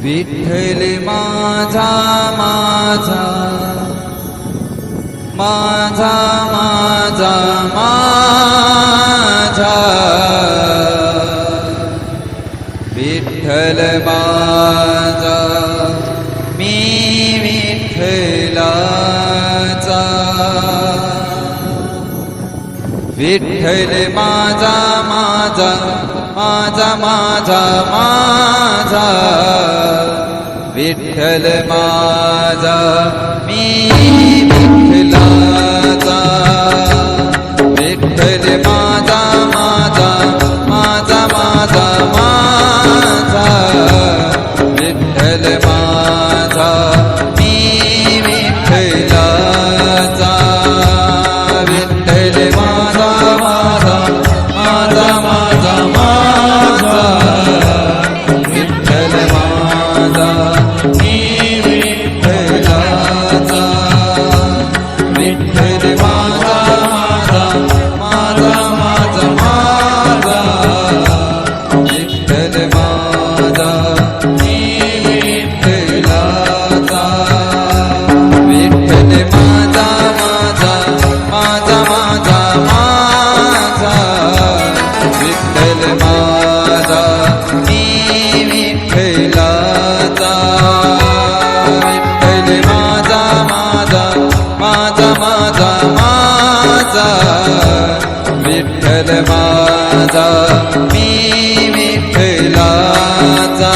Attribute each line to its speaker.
Speaker 1: विठ्ठल माझा माझा माझा माझा माझा विठ्ठल माझा मी विठ्ठलाचा विठ्ठल माझा माझा माझा माझा माझा विठ्ठल माझा मी विठ्ठलाचा विठ्ठल माझा माझा माझा माझा माझा विठ्ठल माझा मी विठ्ठलाचा विठ्ठल माझा माझा माझा माझा माझा विठ्ठल माझा मी विठ्ठलाचा विठ्ठल माझा माझा माझा माझा विठ्ठल माझा मी विठ्ठलाचा विठ्ठल माझा माझा माझा माझा विठ्ठल माझा मी विठ्ठलाचा विठ्ठल माझा माझा माझा माझा विठ्ठल माझा मी विठ्ठलाचा